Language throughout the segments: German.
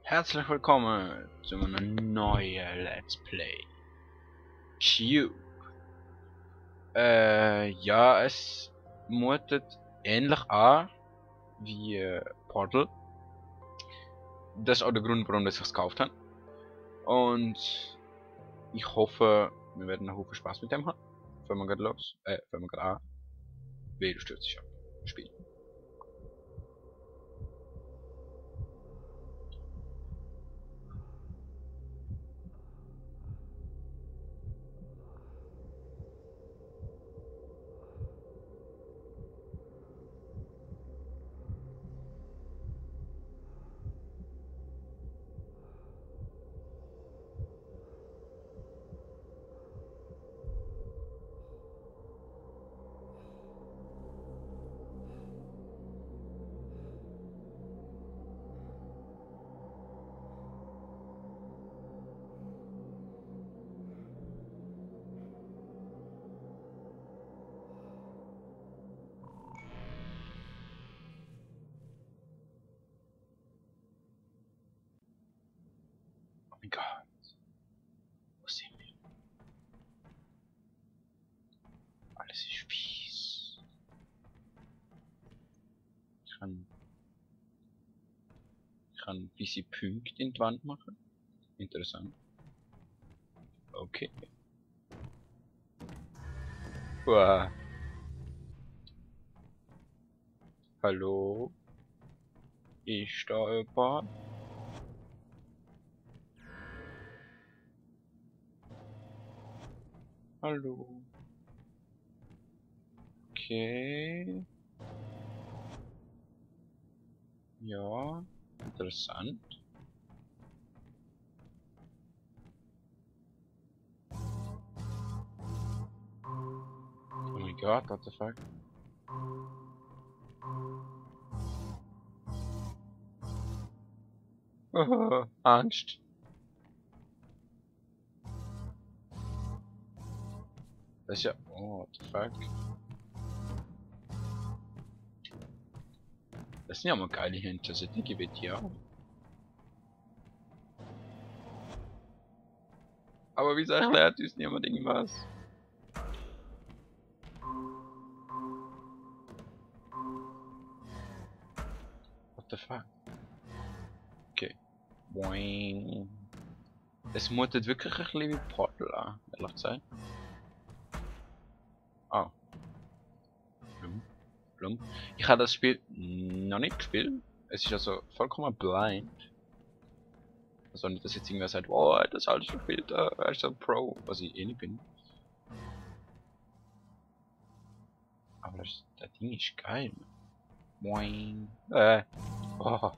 Herzlich willkommen zu einem neuen Let's Play Cube. Ja, es mutet ähnlich an wie Portal. Das ist auch der Grund, warum ich es gekauft habe. Und ich hoffe, wir werden einen Haufen Spaß mit dem haben. Fangen wir gerade los. Fangen wir gerade an. Wehe, du stürzt dich ab. Spiel. Oh mein Gott. Wo sind wir? Alles ist fies. Ich kann ein bisschen Punkte in die Wand machen. Interessant. Okay. Uah. Hallo? Ist da jemand? Hallo? Okay. Ja, interessant. Oh mein Gott, what the fuck? Oh, Angst. Das ist ja... Oh, what the fuck? Das sind ja mal geile Hinter, so die gebe ich dir auch. Aber wieso erklärt uns niemand irgendwas? What the fuck? Okay. Boing. Es mutet wirklich ein bisschen wie Portal an, ehrlich gesagt. Ah. Blum. Ich habe das Spiel noch nicht gespielt. Es ist also vollkommen blind. Also nicht, dass jetzt irgendwer sagt, wow, das ist alles verspielt, er ist so ein Pro, was ich eh nicht bin. Aber das Ding ist geil. Moin. Oh.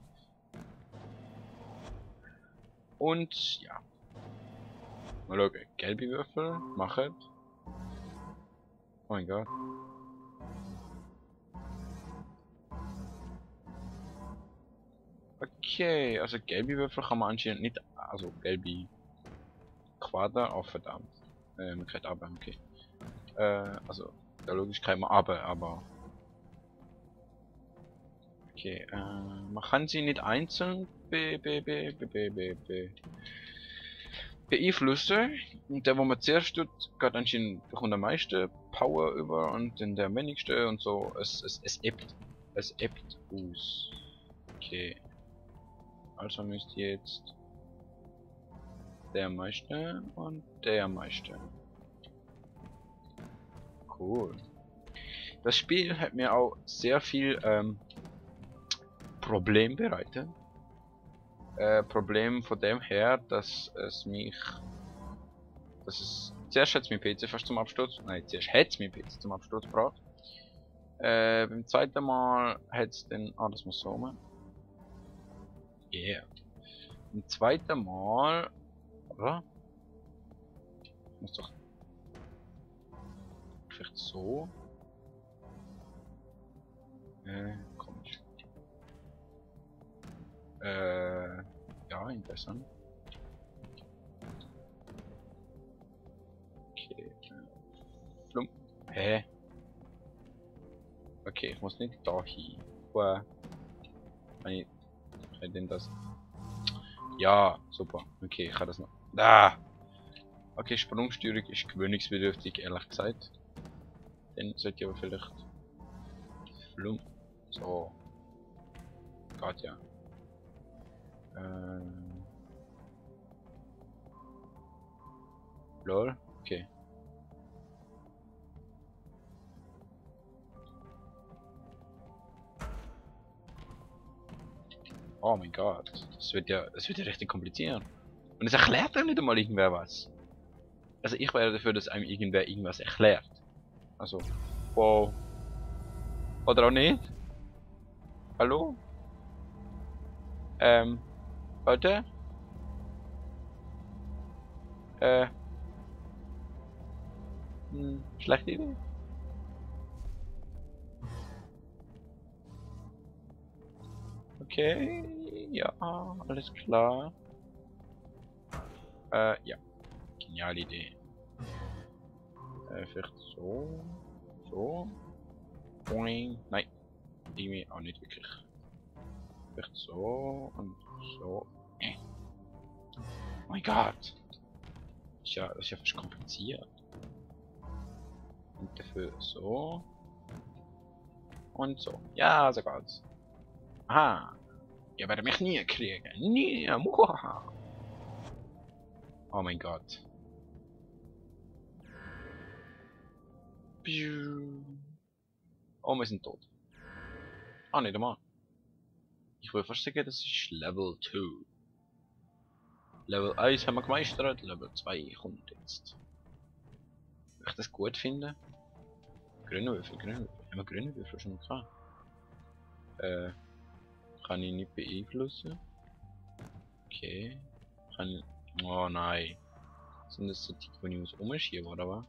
Und ja. Mal schauen. Gelbe Würfel, machen. Oh mein Gott. Okay, also gelbe Würfel kann man anscheinend nicht, also gelbe Quader, oh verdammt. Man kriegt aber, okay. Also, ja logisch kann man aber. Okay, man kann sie nicht einzeln beeinflussen. Und der, wo man zuerst tut, geht anscheinend bekommt am meisten Power über und dann der wenigste und so. Es ebbt. Es ebbt aus. Okay. Also müsst ihr jetzt der meiste und der meiste. Cool. Das Spiel hat mir auch sehr viel Problem bereitet. Problem von dem her, dass es zuerst hat es mein PC fast zum Absturz, nein, zuerst hat es mein PC zum Absturz gebracht. Beim zweiten Mal hat es dann, das muss so machen. Yeah. Beim zweiten Mal, oder? Muss doch vielleicht so. Komisch. Ja, interessant. Okay. Flum. Hä? Okay, ich muss nicht da hin. Kann ich denn das? Ja, super. Okay, ich kann das noch. Ah! Okay, Sprungsteuerung ist gewöhnungsbedürftig, ehrlich gesagt. Dann sollte ich aber vielleicht. Flum. So. Geht ja. Lol. Okay. Oh mein Gott. Das wird ja richtig kompliziert. Und es erklärt einem nicht einmal irgendwer was. Also ich wäre dafür, dass einem irgendwer irgendwas erklärt. Also. Wow. Oder auch nicht? Hallo? Leute? Äh, schlechte Idee. Okay, ja, alles klar. Ja, geniale Idee. Vielleicht so, so, boing. Nein, irgendwie auch nicht wirklich. Vielleicht so und so. Oh mein Gott. Das ist ja fast kompliziert. Und dafür so. Und so. Ja, so geht's. Aha. Ihr werdet mich nie kriegen. Nie. Muhaha. Oh mein Gott. Piu. Oh, wir sind tot. Ah, nicht einmal. Ich würde fast sagen, das ist Level 2. Level 1 haben wir gemeistert, Level 2 kommt jetzt. Wenn ich das gut finde. Grüne Würfel, grüne Würfel. Haben wir grüne Würfel schon gehabt? Kann ich nicht beeinflussen. Okay. Kann ich... Oh nein. Sind das so die, die ich muss umschieben, oder was?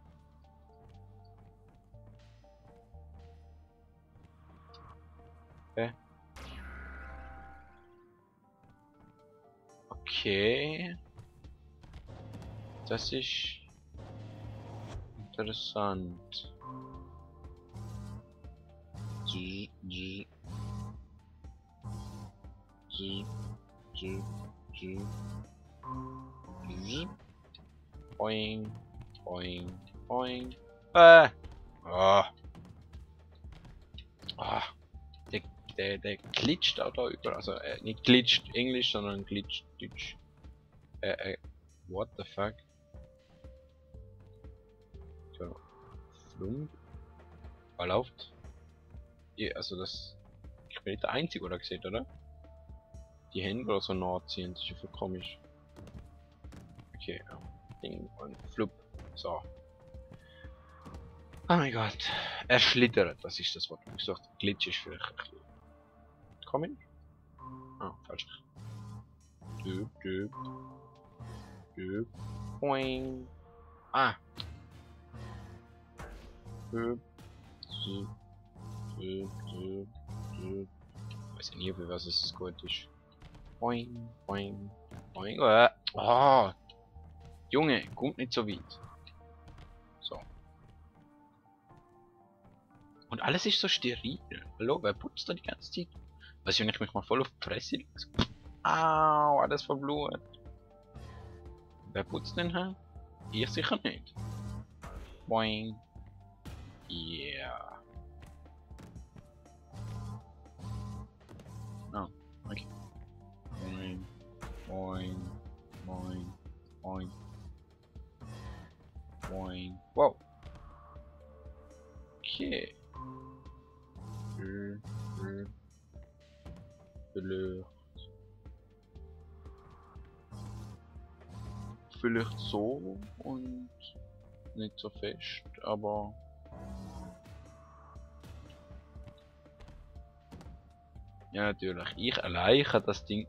Okay. Das ist... interessant. Z, z, z, z, z, z. Boing, boing, boing. Ah! Ah! Ah! Der glitscht auch da über. Also, nicht glitscht Englisch, sondern glitscht Deutsch. What the fuck? So. Flum. Was läuft? Ja, also das... Ich bin nicht der Einzige, oder gesehen, oder? Die Hände oder so nachziehen, das ist ja voll komisch. Okay, ja. Ding und flup. So. Oh mein Gott. Er schlittert, das ist das Wort. Ich gesagt, Glitch ist vielleicht ein bisschen. Kommen? Ah, falsch. Düb, düb. Düb. Boing. Ah. Düb. Düb. Düb. Düb. Düb. Ich weiß ja nie, für was es gut ist. Boing. Boing. Boing. Oh. Junge, kommt nicht so weit. So. Und alles ist so steril. Hallo, wer putzt da die ganze Zeit? Was, wenn ich mich mal voll auf die Fresse lege? Au, alles verblutet. Wer putzt denn her? Ich sicher nicht. Boing. Yeah. Oh, okay. Boing. Boing. Boing. Boing. Boing. Wow. Okay. Vielleicht so und nicht so fest, aber ja natürlich. Ich allein kann das Ding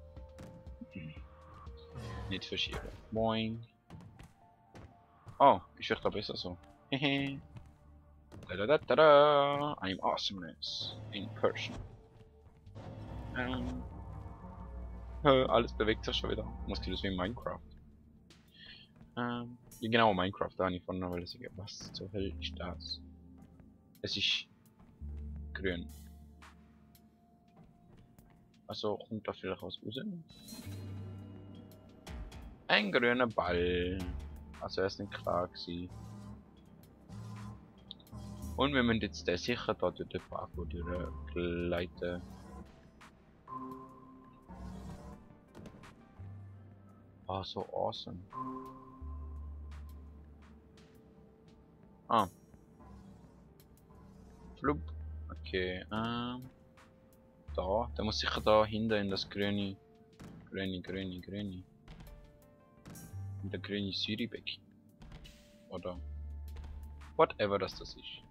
nicht verschieben. Boing. Oh, ist vielleicht auch besser so. Hehe. Da. I'm awesomeness in person. Alles bewegt sich schon wieder. Muskulös wie in Minecraft. Ja, genau, Minecraft, da habe ich vorhin noch sagen. Was zur Hölle ist das? Es ist grün. Also kommt da vielleicht was raus? Ein grüner Ball. Also er ist nicht klar gewesen. Und wir müssen jetzt der sicher da durch den Parkour durchgleiten. Ah, so awesome. Ah. Flup. Okay, da. Der muss sicher da hinten in das grüne. Grüne. In der grüne Syribeck. Oder whatever das ist.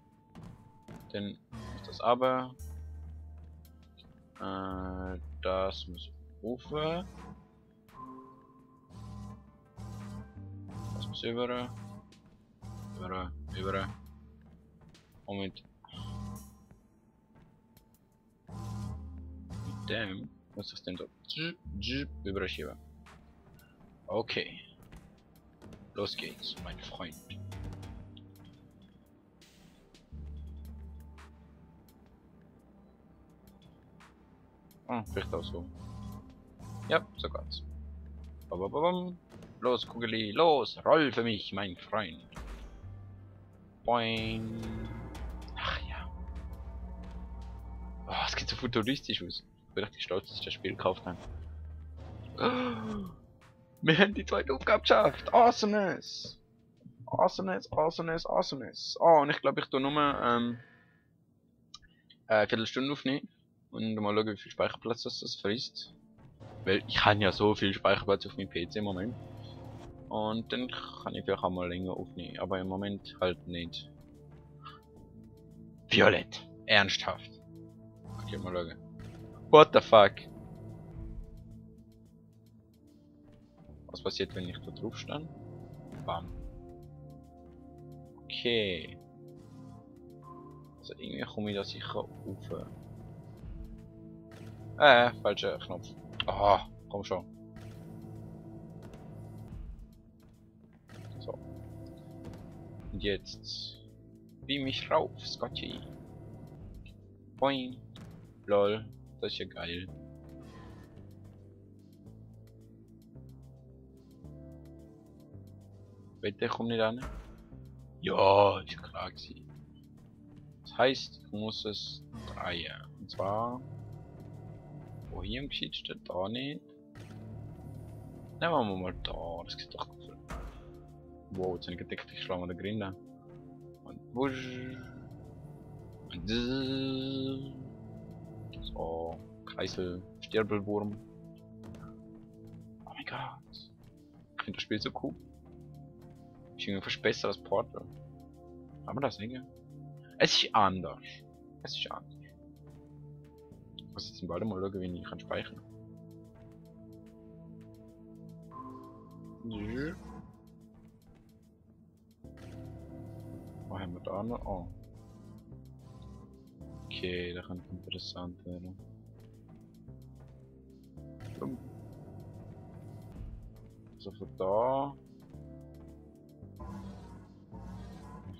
Dann muss das aber. Das muss rauf. Das muss über. Und mit dem muss das dann so überschieben. Okay. Los geht's, mein Freund. Ah, vielleicht auch so. Ja, so geht's. Bababam. Los, Kugeli, los, roll für mich, mein Freund. Boing. Ach ja. Oh, es geht so futuristisch aus. Ich bin richtig stolz, dass ich das Spiel gekauft habe. Oh, wir haben die zweite Aufgabe geschafft. Awesomeness. Awesomeness. Oh, und ich glaube, ich tue nur eine Viertelstunde aufnehmen. Und mal schauen, wie viel Speicherplatz das frisst. Weil ich habe ja so viel Speicherplatz auf meinem PC im Moment. Und dann kann ich vielleicht auch mal länger aufnehmen. Aber im Moment halt nicht. Violett. Ernsthaft. Okay, mal schauen. What the fuck? Was passiert, wenn ich da drauf stehe? Bam. Okay. Also irgendwie komme ich da sicher rauf. Falscher Knopf. Ah, komm schon. So. Und jetzt beam mich rauf, Scotty. Boing. Lol, das ist ja geil. Bitte komm nicht an. Ja, ist klar gewesen. Das heißt, ich muss es drehen. Und zwar. Wohin geschieht steht da nicht. Nehmen wir mal da, das sieht doch gut. Wow, jetzt habe ich gedeckt, ich schlage mal den Grinder. Und wusch. Und so, Kreisel, Stirbelwurm. Oh mein Gott. Ich finde das Spiel so cool. Ist irgendwie fast besser als Portal. Kann man das singen? Es ist anders. Ich muss jetzt bald mal schauen, wie ich kann speichern. Was haben wir da noch? Oh. Okay, das könnte interessant werden. Also von da.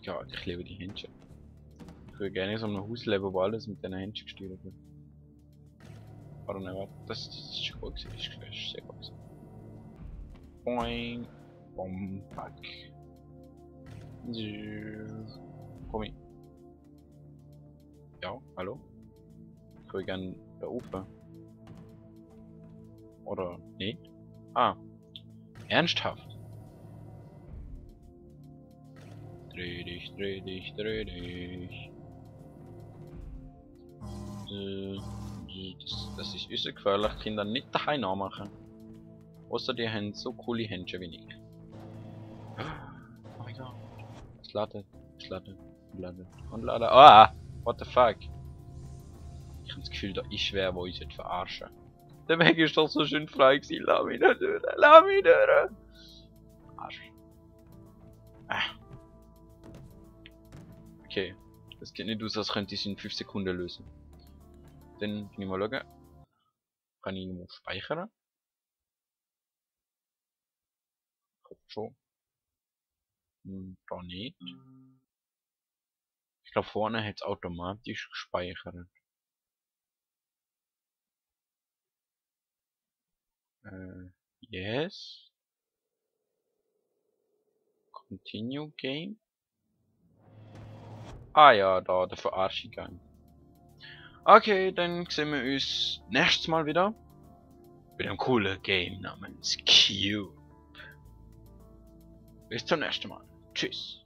Ja, ich liebe die Händchen. Ich würde gerne in so einem Haus leben, wo alles mit diesen Händchen gesteuert wird. Oder nein, warte, das ist gut gewesen, das ist sehr gut gewesen. Boing. Bombak. Komm ich. Ja, hallo? Ich würde gerne da oben. Oder nicht? Ah. Ernsthaft? Dreh dich. Das ist äußerst gefährlich, Kinder nicht daheim nachmachen. Außer die haben so coole Händchen wie ich. Oh mein Gott. Es ladet. Ah! What the fuck? Ich hab das Gefühl, da ist wer, wo uns jetzt verarschen. Der Weg ist doch so schön frei gewesen. Lass mich nicht durch. Arsch. Ah. Okay. Das geht nicht aus, als könnte ich es in 5 Sekunden lösen. Dann kann ich mal schauen. Kann ich irgendwo speichern? Schon. Da nicht. Ich glaube vorne hat es automatisch gespeichert. Yes. Continue Game. Ah ja, da, der Verarschung. Okay, dann sehen wir uns nächstes Mal wieder. Mit einem coolen Game namens Cube. Bis zum nächsten Mal. Tschüss.